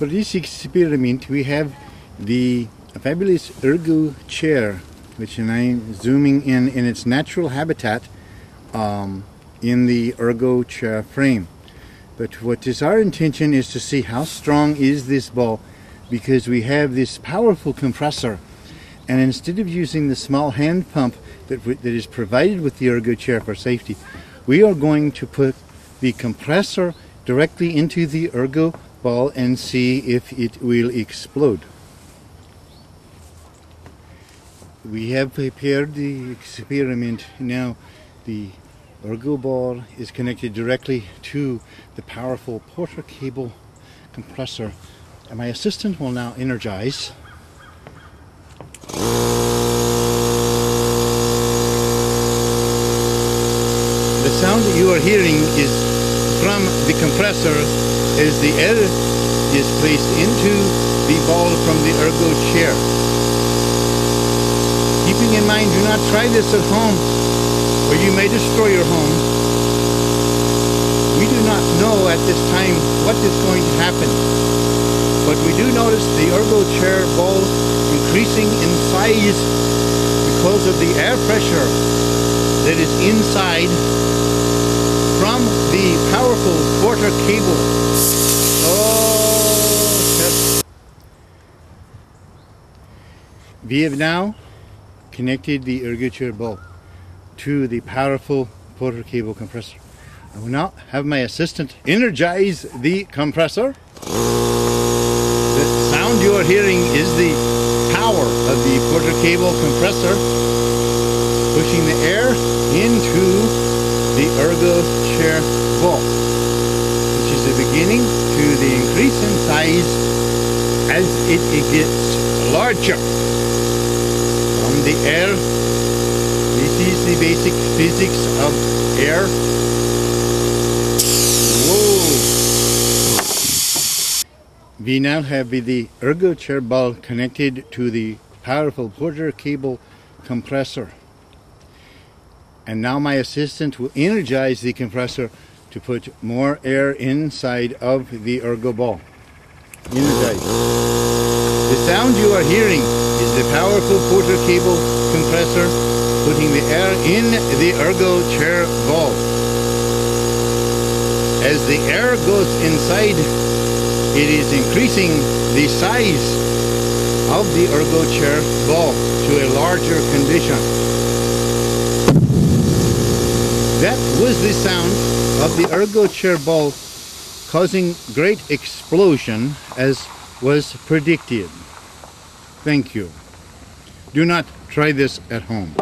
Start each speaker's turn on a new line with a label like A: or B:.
A: For this experiment, we have the fabulous ErgoChair, which I'm zooming in its natural habitat in the ErgoChair frame. But what is our intention is to see how strong is this ball, because we have this powerful compressor, and instead of using the small hand pump that is provided with the ErgoChair for safety, we are going to put the compressor directly into the Ergo ball and see if it will explode. We have prepared the experiment. Now the Ergo ball is connected directly to the powerful Porter cable compressor, and my assistant will now energize. The sound that you are hearing is from the compressor as the air is placed into the ball from the ErgoChair. Keeping in mind, do not try this at home, or you may destroy your home. We do not know at this time what is going to happen, but we do notice the ErgoChair ball increasing in size because of the air pressure that is inside from the powerful Porter cable. Oh, we have now connected the ErgoChair ball to the powerful Porter cable compressor. I will now have my assistant energize the compressor. The sound you are hearing is the power of the Porter cable compressor pushing the air into the ErgoChair ball, which is the beginning to the increase in size as it gets larger. From the air, this is the basic physics of air. Whoa! We now have the ErgoChair ball connected to the powerful Porter cable compressor. And now my assistant will energize the compressor to put more air inside of the Ergo ball. Energize. The sound you are hearing is the powerful Porter cable compressor putting the air in the ErgoChair ball. As the air goes inside, it is increasing the size of the ErgoChair ball to a larger condition. That was the sound of the ErgoChair ball causing great explosion as was predicted. Thank you. Do not try this at home.